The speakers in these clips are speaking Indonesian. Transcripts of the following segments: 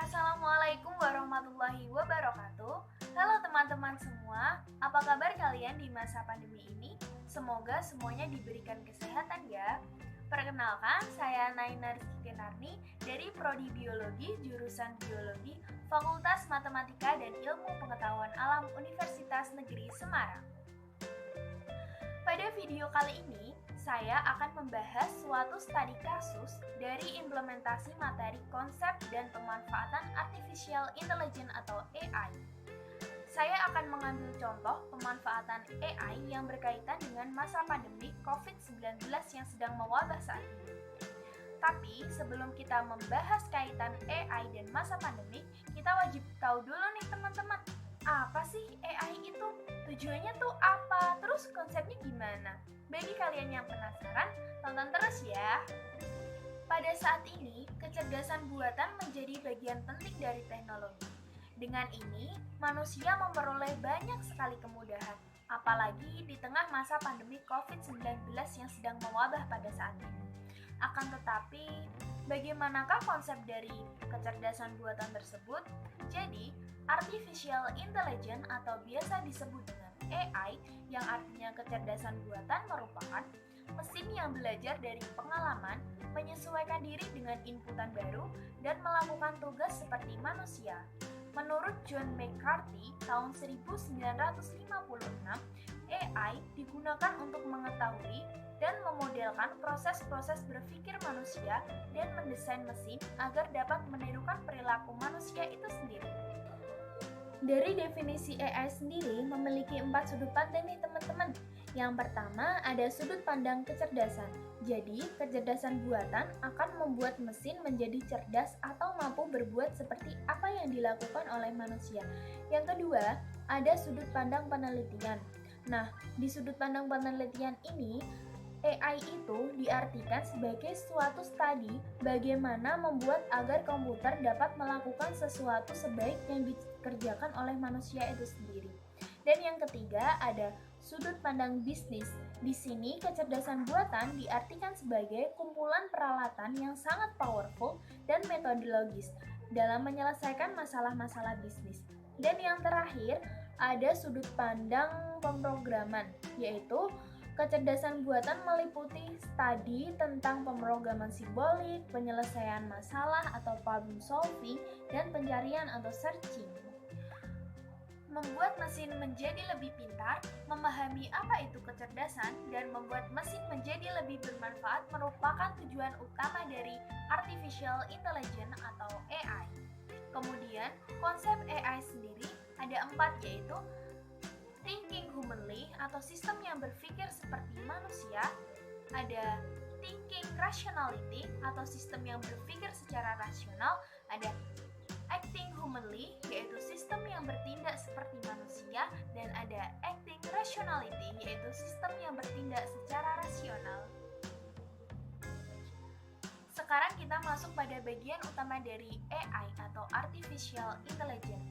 Assalamualaikum warahmatullahi wabarakatuh. Halo teman-teman semua, apa kabar kalian di masa pandemi ini? Semoga semuanya diberikan kesehatan ya. Perkenalkan, saya Naina Rizky Kenarni dari Prodi Biologi, jurusan Biologi, Fakultas Matematika dan Ilmu Pengetahuan Alam Universitas Negeri Semarang. Pada video kali ini, saya akan membahas suatu studi kasus dari implementasi materi konsep dan pemanfaatan Artificial Intelligence atau AI. Saya akan mengambil contoh pemanfaatan AI yang berkaitan dengan masa pandemi COVID-19 yang sedang mewabah saat ini. Tapi sebelum kita membahas kaitan AI dan masa pandemi, kita wajib tahu dulu nih teman-teman, apa sih AI itu? Tujuannya tuh apa? Terus konsepnya gimana? Bagi kalian yang penasaran, tonton terus ya. Pada saat ini, kecerdasan buatan menjadi bagian penting dari teknologi. Dengan ini, manusia memperoleh banyak sekali kemudahan, apalagi di tengah masa pandemi COVID-19 yang sedang mewabah pada saat ini. Akan tetapi, bagaimanakah konsep dari kecerdasan buatan tersebut? Jadi, Artificial Intelligence atau biasa disebut dengan AI yang artinya kecerdasan buatan merupakan mesin yang belajar dari pengalaman, menyesuaikan diri dengan inputan baru, dan melakukan tugas seperti manusia. Menurut John McCarthy, tahun 1956, AI digunakan untuk mengetahui dan memodelkan proses-proses berpikir manusia dan mendesain mesin agar dapat menirukan perilaku manusia itu sendiri. Dari definisi AI sendiri memiliki 4 sudut pandang nih teman-teman. Yang pertama ada sudut pandang kecerdasan. Jadi, kecerdasan buatan akan membuat mesin menjadi cerdas atau mampu berbuat seperti apa yang dilakukan oleh manusia. Yang kedua, ada sudut pandang penelitian. Nah, di sudut pandang penelitian ini, AI itu diartikan sebagai suatu studi bagaimana membuat agar komputer dapat melakukan sesuatu sebaik yang dikerjakan oleh manusia itu sendiri. Dan yang ketiga ada sudut pandang bisnis. Di sini kecerdasan buatan diartikan sebagai kumpulan peralatan yang sangat powerful dan metodologis dalam menyelesaikan masalah-masalah bisnis. Dan yang terakhir ada sudut pandang pemrograman, yaitu kecerdasan buatan meliputi studi tentang pemrograman simbolik, penyelesaian masalah atau problem solving, dan pencarian atau searching. Membuat mesin menjadi lebih pintar, memahami apa itu kecerdasan, dan membuat mesin menjadi lebih bermanfaat merupakan tujuan utama dari Artificial Intelligence atau AI. Kemudian, konsep AI sendiri ada 4, yaitu thinking humanly atau sistem yang berpikir seperti manusia, ada thinking rationality atau sistem yang berpikir secara rasional, ada acting humanly yaitu sistem yang bertindak seperti manusia, dan ada acting rationality yaitu sistem yang bertindak secara rasional. Sekarang kita masuk pada bagian utama dari AI atau Artificial Intelligence,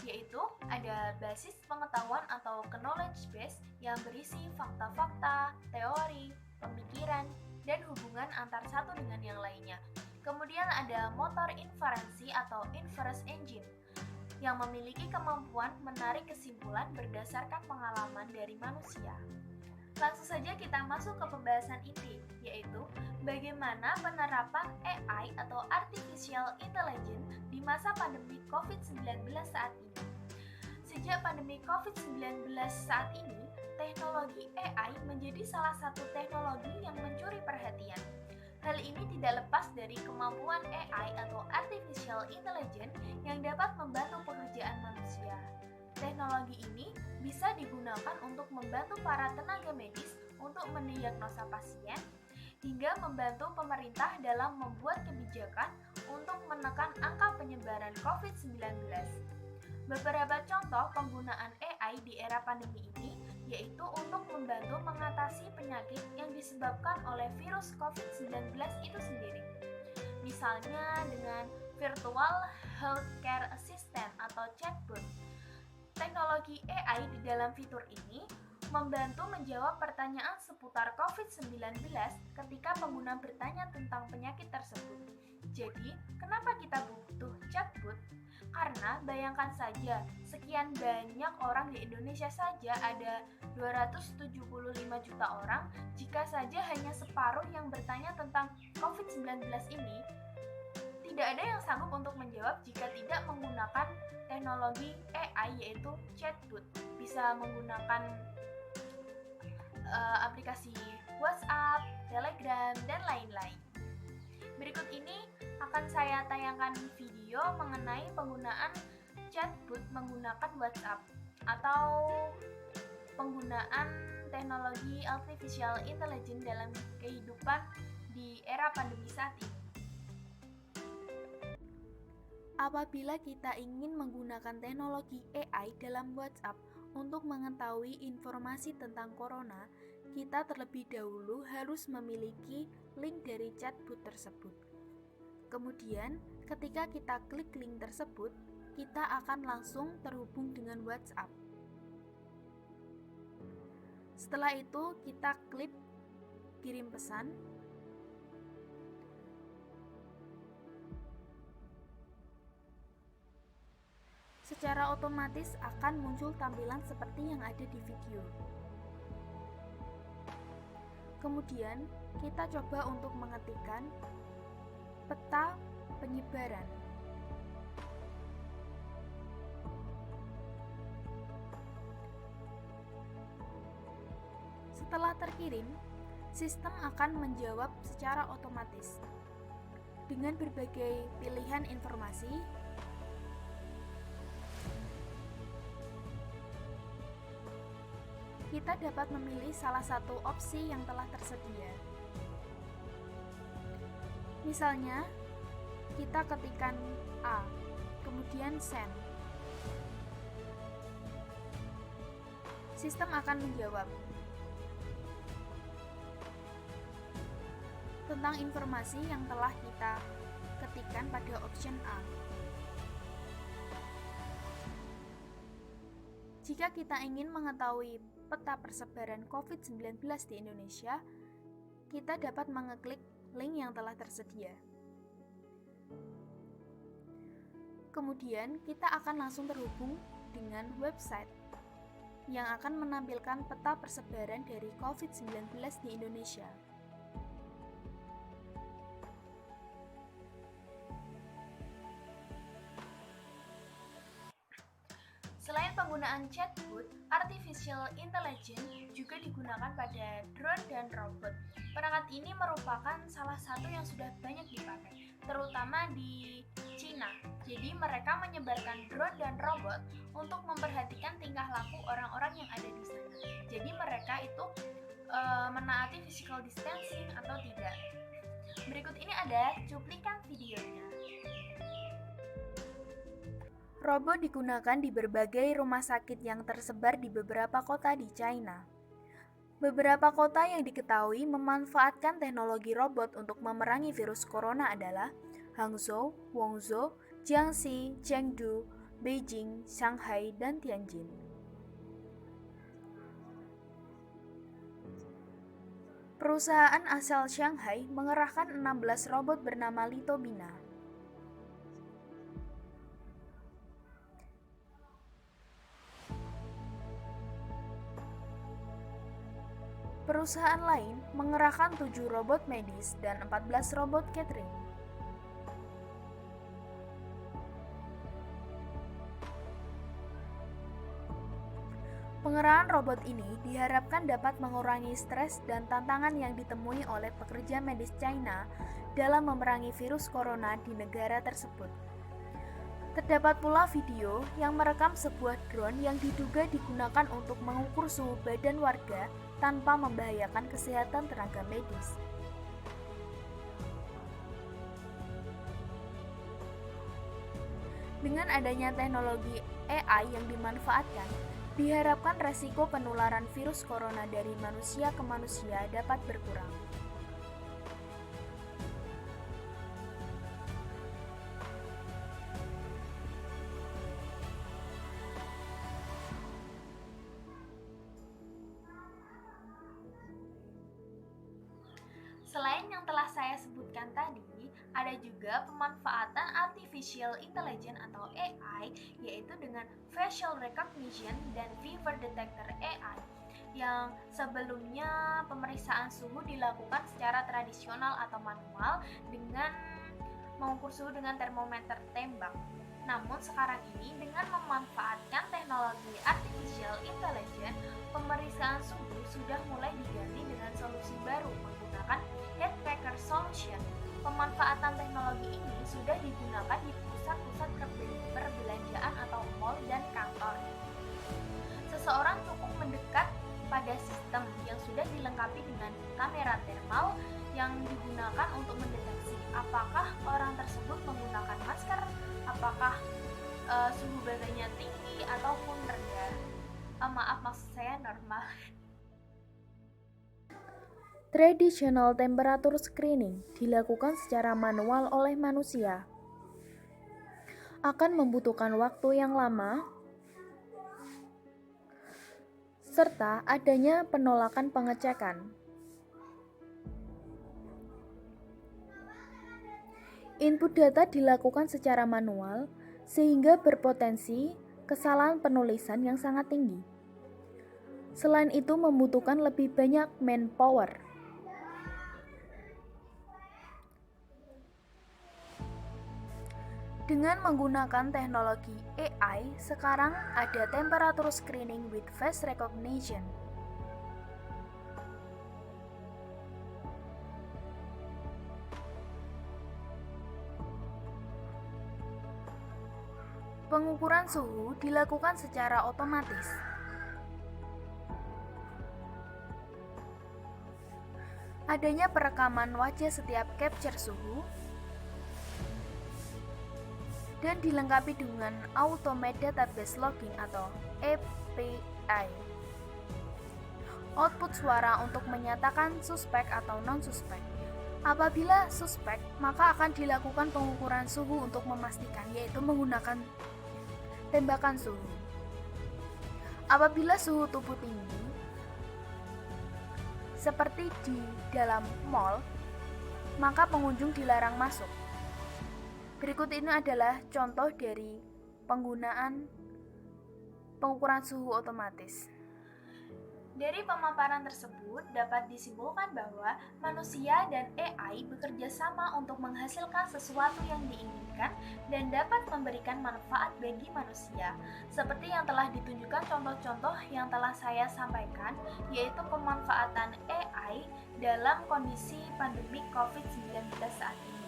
yaitu ada basis pengetahuan atau knowledge base yang berisi fakta-fakta, teori, pemikiran, dan hubungan antar satu dengan yang lainnya. Kemudian ada motor inferensi atau inference engine yang memiliki kemampuan menarik kesimpulan berdasarkan pengalaman dari manusia. Langsung saja kita masuk ke pembahasan inti, yaitu bagaimana penerapan AI atau Artificial Intelligence di masa pandemi COVID-19 saat ini. Sejak pandemi COVID-19 saat ini, teknologi AI menjadi salah satu teknologi yang mencuri perhatian. Hal ini tidak lepas dari kemampuan AI atau Artificial Intelligence yang dapat membantu pekerjaan manusia. Teknologi ini bisa digunakan untuk membantu para tenaga medis untuk mendiagnosa pasien, hingga membantu pemerintah dalam membuat kebijakan untuk menekan angka penyebaran COVID-19. Beberapa contoh penggunaan AI di era pandemi ini yaitu untuk membantu mengatasi penyakit yang disebabkan oleh virus COVID-19 itu sendiri. Misalnya dengan Virtual Healthcare Assistant atau chatbot. Teknologi AI di dalam fitur ini membantu menjawab pertanyaan seputar COVID-19 ketika pengguna bertanya tentang penyakit tersebut. Jadi, kenapa kita butuh chatbot? Karena bayangkan saja, sekian banyak orang di Indonesia saja ada 275 juta orang, jika saja hanya separuh yang bertanya tentang COVID-19 ini, tidak ada yang sanggup untuk menjawab jika tidak menggunakan teknologi AI yaitu chatbot. Bisa menggunakan aplikasi WhatsApp, Telegram, dan lain-lain. Berikut ini akan saya tayangkan video mengenai penggunaan chatbot menggunakan WhatsApp atau penggunaan teknologi artificial intelligence dalam kehidupan di era pandemi saat ini. Apabila kita ingin menggunakan teknologi AI dalam WhatsApp untuk mengetahui informasi tentang corona, kita terlebih dahulu harus memiliki link dari chatbot tersebut. Kemudian, ketika kita klik link tersebut, kita akan langsung terhubung dengan WhatsApp. Setelah itu, kita klik kirim pesan. Secara otomatis akan muncul tampilan seperti yang ada di video. Kemudian, kita coba untuk mengetikkan peta penyebaran. Setelah terkirim, sistem akan menjawab secara otomatis dengan berbagai pilihan informasi. Kita dapat memilih salah satu opsi yang telah tersedia. Misalnya, kita ketikkan A, kemudian send. Sistem akan menjawab tentang informasi yang telah kita ketikkan pada option A. Jika kita ingin mengetahui peta persebaran COVID-19 di Indonesia, kita dapat mengeklik link yang telah tersedia. Kemudian, kita akan langsung terhubung dengan website yang akan menampilkan peta persebaran dari COVID-19 di Indonesia. Selain penggunaan chatbot, artificial intelligence juga digunakan pada drone dan robot. Perangkat ini merupakan salah satu yang sudah banyak dipakai, terutama di Cina. Jadi mereka menyebarkan drone dan robot untuk memperhatikan tingkah laku orang-orang yang ada di sana. Jadi mereka itu menaati physical distancing atau tidak. Berikut ini ada cuplikan videonya. Robot digunakan di berbagai rumah sakit yang tersebar di beberapa kota di China. Beberapa kota yang diketahui memanfaatkan teknologi robot untuk memerangi virus corona adalah Hangzhou, Guangzhou, Jiangxi, Chengdu, Beijing, Shanghai, dan Tianjin. Perusahaan asal Shanghai mengerahkan 16 robot bernama Litobina. Perusahaan lain mengerahkan 7 robot medis dan 14 robot catering. Pengerahan robot ini diharapkan dapat mengurangi stres dan tantangan yang ditemui oleh pekerja medis China dalam memerangi virus corona di negara tersebut. Terdapat pula video yang merekam sebuah drone yang diduga digunakan untuk mengukur suhu badan warga tanpa membahayakan kesehatan tenaga medis. Dengan adanya teknologi AI yang dimanfaatkan, diharapkan resiko penularan virus corona dari manusia ke manusia dapat berkurang. Selain yang telah saya sebutkan tadi, Ada juga pemanfaatan artificial intelligence atau AI, yaitu dengan facial recognition dan fever detector AI, yang sebelumnya pemeriksaan suhu dilakukan secara tradisional atau manual dengan mengukur suhu dengan termometer tembak. Namun sekarang ini dengan memanfaatkan teknologi artificial intelligence, pemeriksaan suhu sudah mulai diganti dengan solusi baru menggunakan head tracker solution. Pemanfaatan teknologi ini sudah digunakan di pusat-pusat perbelanjaan atau mall dan kantor. Seseorang cukup mendekat pada sistem yang sudah dilengkapi dengan kamera thermal yang digunakan untuk mendeteksi apakah orang tersebut menggunakan masker, apakah suhu badannya tinggi ataupun rendah. Maaf, maksud saya normal. Traditional temperature screening dilakukan secara manual oleh manusia. Akan membutuhkan waktu yang lama serta adanya penolakan pengecekan. Input data dilakukan secara manual sehingga berpotensi kesalahan penulisan yang sangat tinggi. Selain itu membutuhkan lebih banyak manpower. Dengan menggunakan teknologi AI, sekarang ada temperature screening with face recognition. Pengukuran suhu dilakukan secara otomatis. Adanya perekaman wajah setiap capture suhu dan dilengkapi dengan Automated Database Logging atau API. Output suara untuk menyatakan suspek atau non-suspek. Apabila suspek, maka akan dilakukan pengukuran suhu untuk memastikan, yaitu menggunakan tembakan suhu. Apabila suhu tubuh tinggi, seperti di dalam mall, maka pengunjung dilarang masuk. Berikut ini adalah contoh dari penggunaan pengukuran suhu otomatis. Dari pemaparan tersebut dapat disimpulkan bahwa manusia dan AI bekerja sama untuk menghasilkan sesuatu yang diinginkan dan dapat memberikan manfaat bagi manusia. Seperti yang telah ditunjukkan contoh-contoh yang telah saya sampaikan, yaitu pemanfaatan AI dalam kondisi pandemi COVID-19 saat ini.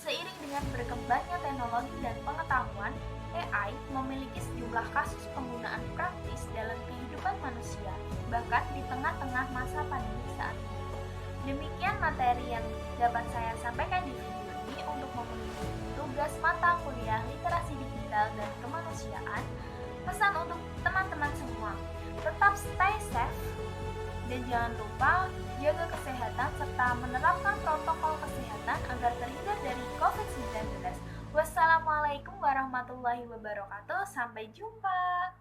Seiring dengan berkembangnya teknologi dan pengetahuan, AI memiliki sejumlah kasus penggunaan praktis dalam kehidupan manusia, bahkan di tengah-tengah masa pandemi saat ini. Demikian materi yang dapat saya sampaikan di video ini untuk memenuhi tugas mata kuliah literasi digital dan kemanusiaan. Pesan untuk teman-teman semua, tetap stay safe dan jangan lupa jaga kesehatan serta menerapkan protokol kesehatan agar terhindar dari COVID-19. Wassalamualaikum warahmatullahi wabarakatuh. Sampai jumpa.